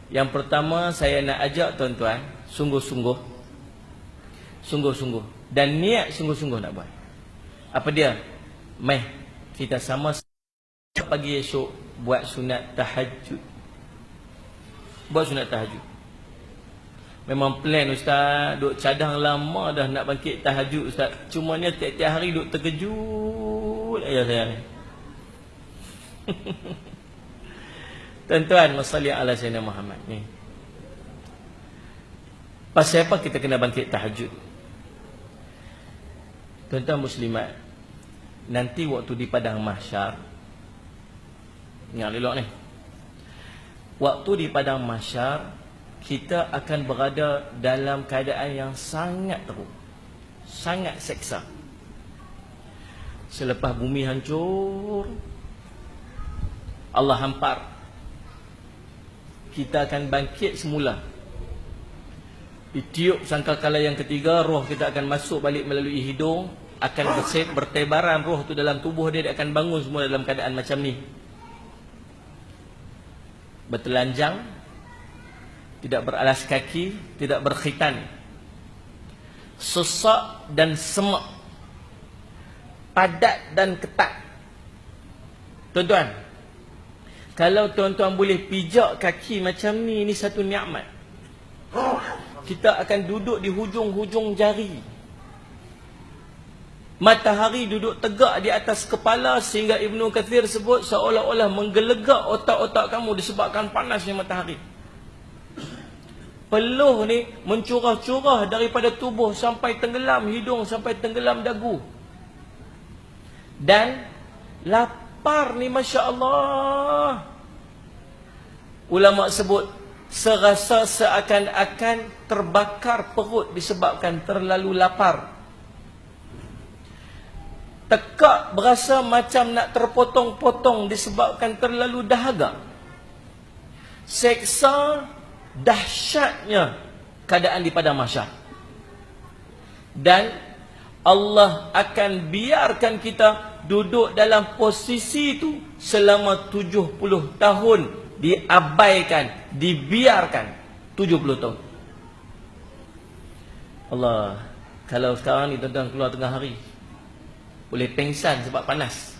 Yang pertama saya nak ajak tuan-tuan sungguh-sungguh, dan niat sungguh-sungguh nak buat. Apa dia? Meh kita sama pagi esok buat sunat tahajud. Buat sunat tahajud. Memang plan ustaz, duk cadang lama dah nak bangkit tahajud ustaz. Cuma ni tiap-tiap hari duk terkejut ayah saya ni. Tuan-tuan, masalli ala sayyidina Muhammad ni. Pasal apa kita kena bangkit tahajud? Tuan-tuan muslimat, nanti waktu di padang mahsyar, ingat elok ni. Waktu di padang mahsyar, kita akan berada dalam keadaan yang sangat teruk, sangat seksa. Selepas bumi hancur, Allah hampar, kita akan bangkit semula. Ditiup sangkakala yang ketiga, roh kita akan masuk balik melalui hidung, akan bertebaran roh tu dalam tubuh dia akan bangun semua dalam keadaan macam ni. Bertelanjang, tidak beralas kaki, tidak berkhitan, sesak dan semak, padat dan ketat. Tuan-tuan, kalau tuan-tuan boleh pijak kaki macam ni, ini satu nikmat. Kita akan duduk di hujung-hujung jari. Matahari duduk tegak di atas kepala sehingga Ibnu Katsir sebut seolah-olah menggelegak otak-otak kamu disebabkan panasnya matahari. Peluh ni mencurah-curah daripada tubuh sampai tenggelam hidung, sampai tenggelam dagu. Dan lapar ni Masya Allah. Ulama sebut serasa seakan-akan terbakar perut disebabkan terlalu lapar. Tekak berasa macam nak terpotong-potong disebabkan terlalu dahaga. Seksa dahsyatnya keadaan di padang mahsyar. Dan Allah akan biarkan kita duduk dalam posisi itu selama 70 tahun. Diabaikan, dibiarkan 70 tahun. Allah, kalau sekarang ni tuan-tuan keluar tengah hari, boleh pengsan sebab panas.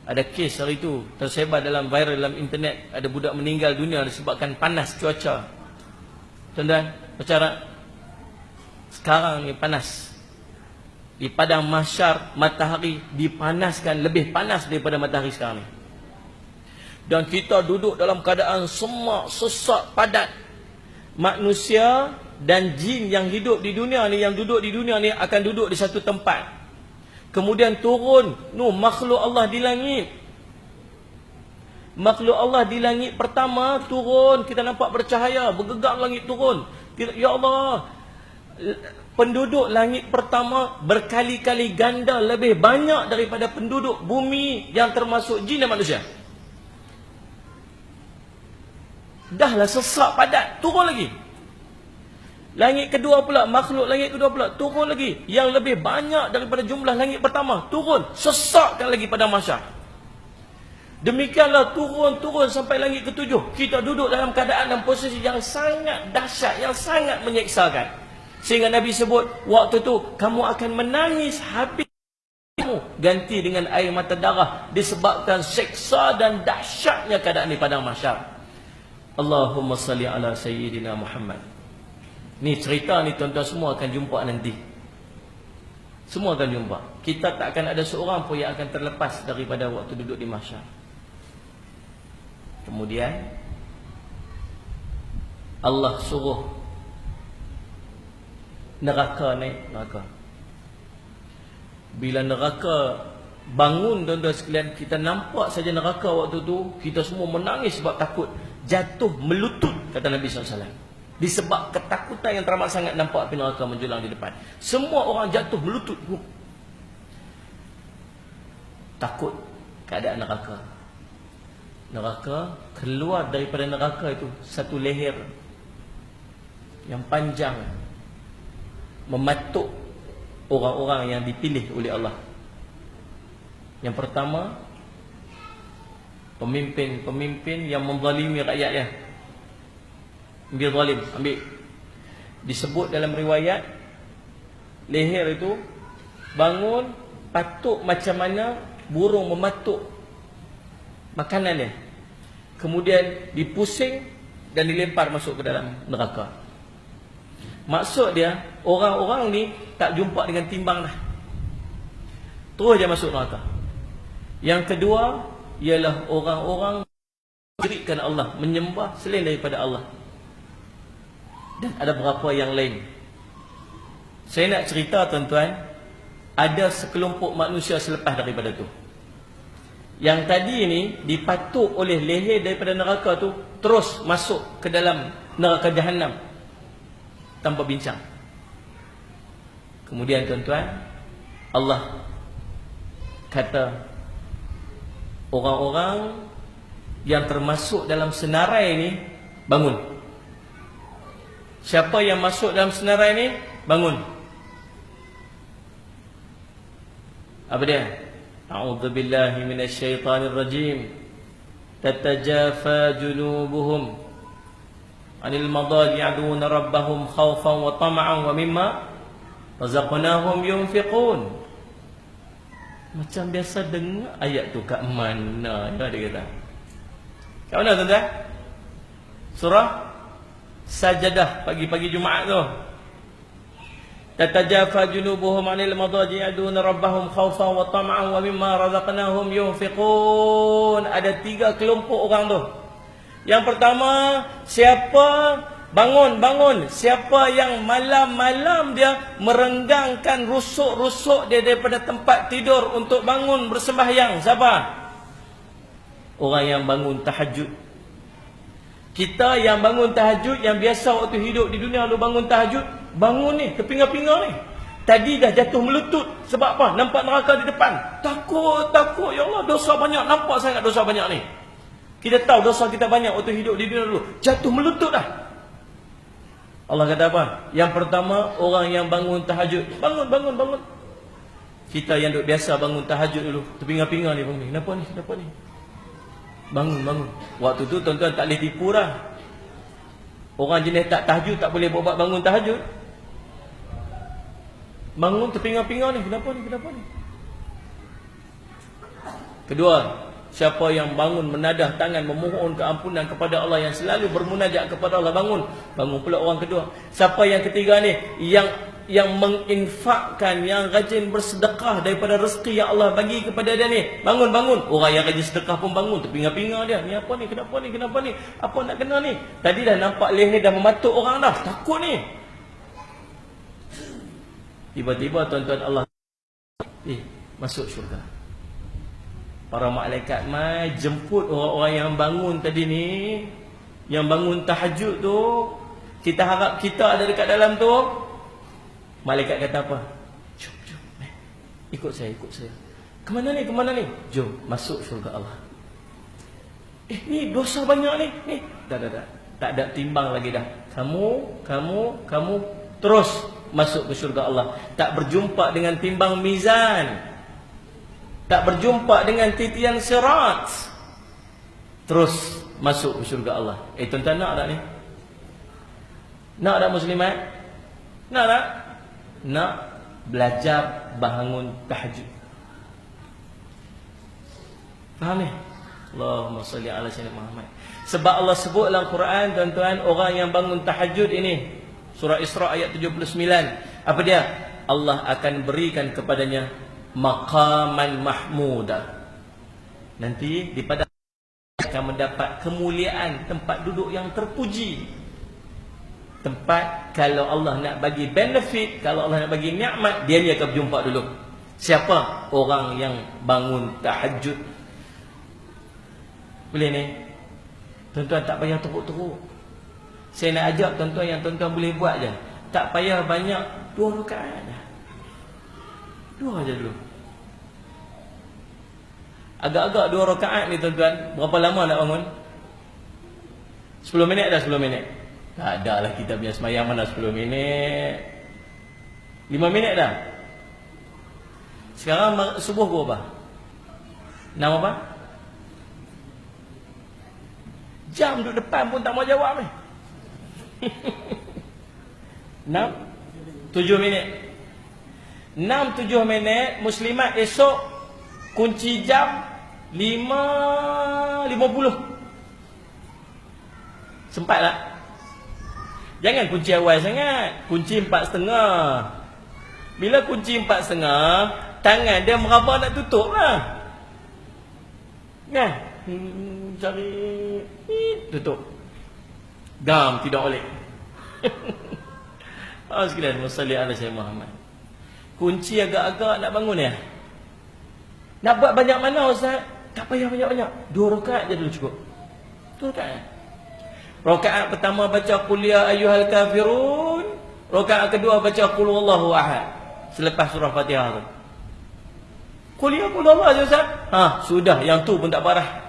Ada kes hari itu tersebar dalam viral dalam internet, ada budak meninggal dunia disebabkan panas cuaca. Tuan-tuan, percara sekarang ni panas. Di padang mahsyar matahari dipanaskan lebih panas daripada matahari sekarang ni. Dan kita duduk dalam keadaan semak, sesak, padat. Manusia dan jin yang hidup di dunia ni, yang duduk di dunia ni akan duduk di satu tempat. Kemudian turun makhluk Allah di langit. Makhluk Allah di langit pertama turun, kita nampak bercahaya, bergegar langit turun. Ya Allah, penduduk langit pertama berkali-kali ganda lebih banyak daripada penduduk bumi yang termasuk jin dan manusia. Dahlah sesak padat, turun lagi. Langit kedua pula, makhluk langit kedua pula turun lagi, yang lebih banyak daripada jumlah langit pertama, turun, sesakkan lagi pada mahsyar. Demikianlah turun sampai langit ketujuh. Kita duduk dalam keadaan dan posisi yang sangat dahsyat, yang sangat menyeksakan. Sehingga Nabi sebut, waktu tu kamu akan menangis habis ganti dengan air mata darah disebabkan seksa dan dahsyatnya keadaan di padang mahsyar. Allahumma salli ala sayyidina Muhammad. Ni cerita ni tuan-tuan semua akan jumpa nanti. Semua akan jumpa. Kita tak akan ada seorang pun yang akan terlepas daripada waktu duduk di mahsyar. Kemudian Allah suruh neraka naik neraka. Bila neraka bangun tuan-tuan sekalian, kita nampak saja neraka waktu tu, kita semua menangis sebab takut. Jatuh melutut, kata Nabi SAW. Disebab ketakutan yang teramat sangat nampak api neraka menjulang di depan. Semua orang jatuh melutut. Takut keadaan neraka. Neraka, keluar daripada neraka itu satu leher yang panjang, mematuk orang-orang yang dipilih oleh Allah. Yang pertama, pemimpin-pemimpin yang menzalimi rakyatnya. Ambil zalim, ambil. Disebut dalam riwayat, leher itu bangun, patuk macam mana burung mematuk makanan dia. Kemudian dipusing dan dilempar masuk ke dalam neraka. Maksud dia, orang-orang ni tak jumpa dengan timbang dah, terus dia masuk neraka. Yang kedua ialah orang-orang mensyirikkan Allah, menyembah selain daripada Allah. Dan ada beberapa yang lain. Saya nak cerita tuan-tuan, ada sekelompok manusia selepas daripada tu. Yang tadi ni dipatuk oleh leher daripada neraka tu, terus masuk ke dalam neraka Jahannam tanpa bincang. Kemudian tuan-tuan, Allah kata orang-orang yang termasuk dalam senarai ni bangun. Siapa yang masuk dalam senarai ni bangun. Apa dia? A'udzu billahi minasyaitonir rajim. Tatajafa junubuhum 'anil madaji' yad'una rabbahum khaufan wa tama'an wa mimma razaqnahum yunfiqun. Macam biasa dengar ayat tu kat mana ya dia kata. Kat mana tuan-tuan? Surah Sajadah pagi-pagi Jumaat tu. Tatajafa junubuhum 'anil madaji' yad'una rabbahum khaufan wa tama'an wa mimma razaqnahum yunfiqun. Ada 3 kelompok orang tu. Yang pertama, siapa bangun, siapa yang malam-malam dia merenggangkan rusuk-rusuk dia daripada tempat tidur untuk bangun bersembahyang. Siapa? Orang yang bangun tahajud. Kita yang bangun tahajud, yang biasa waktu hidup di dunia lu bangun tahajud, bangun ni, terpinga-pinga ni. Tadi dah jatuh melutut. Sebab apa? Nampak neraka di depan. Takut. Ya Allah, dosa banyak. Nampak sangat dosa banyak ni. Kita tahu dosa kita banyak waktu hidup di dunia dulu. Jatuh melutut dah. Allah kata apa? Yang pertama, orang yang bangun tahajud. Bangun. Kita yang duk biasa bangun tahajud dulu, terpinga-pinga ni bangun. Kenapa ni? Bangun. Waktu tu tuan-tuan tak boleh tipu dah. Orang jenis tak tahajud tak boleh buat bangun tahajud. Bangun terpinga-pinga ni. Kenapa ni? Kedua, siapa yang bangun menadah tangan memohon keampunan kepada Allah, yang selalu bermunajat kepada Allah, bangun pula orang kedua. Siapa yang ketiga ni, yang menginfakkan, yang rajin bersedekah daripada rezeki yang Allah bagi kepada dia ni, bangun. Orang yang rajin sedekah pun bangun, terpinga-pinga dia. Ni apa ni? Kenapa ni? Apa nak kena ni? Tadi dah nampak leher dah mematuk orang dah, takut ni. Tiba-tiba tuan-tuan Allah masuk syurga. Para malaikat mai jemput orang-orang yang bangun tadi ni, yang bangun tahajud tu. Kita harap kita ada dekat dalam tu. Malaikat kata apa? Jom, ikut saya. Kemana ni? Jom, masuk syurga Allah. Ni dosa banyak ni. Dah. Tak ada timbang lagi dah. Kamu terus masuk ke syurga Allah. Tak berjumpa dengan timbang mizan. Tak berjumpa dengan titian sirat. Terus masuk ke syurga Allah. Tuan-tuan nak tak ni? Nak tak muslimat? Nak tak? Nak belajar bangun tahajud. Faham ni? Allahumma salli ala sayyidina Muhammad. Sebab Allah sebut dalam Quran, tuan-tuan, orang yang bangun tahajud ini, surah Isra ayat 79. Apa dia? Allah akan berikan kepadanya maqaman mahmuda. Nanti di pada akan mendapat kemuliaan, tempat duduk yang terpuji. Tempat kalau Allah nak bagi benefit, kalau Allah nak bagi nikmat, dia ni akan berjumpa dulu. Siapa? Orang yang bangun tahajud. Boleh ni? Tuan-tuan tak payah teruk-teruk. Saya nak ajak tuan-tuan yang tuan-tuan boleh buat je. Tak payah banyak, 2 rakaat dah. 2 aja dulu. Agak-agak 2 rakaat ni tuan-tuan, berapa lama nak bangun? 10 minit dah, 10 minit. Tak ada lah kita punya semayang mana 10 minit. 5 minit dah. Sekarang subuh berapa? 6 apa? Jam duduk depan pun tak mau jawab ni. 7 minit. 6-7 minit. Muslimat esok kunci jam 5.50. Sempat tak? Jangan kunci awal sangat. Kunci 4.30. Bila kunci 4.30, tangan dia meraba nak tutup lah. Kan? Cari tutup. Gam, tidak boleh. Sekalian, wassalli ala Sayyidina Muhammad. Kunci agak-agak nak bangun ya. Nak buat banyak mana Ustaz? Tak payah banyak-banyak. 2 rakaat je dulu cukup. 2 rakaat. Rakaat pertama baca qul ya ayyuhal kafirun. Rakaat kedua baca qul huwallahu ahad. Selepas surah Fatihah tu. Qul ya qul Allah je Ustaz. Sudah, yang tu pun tak parah.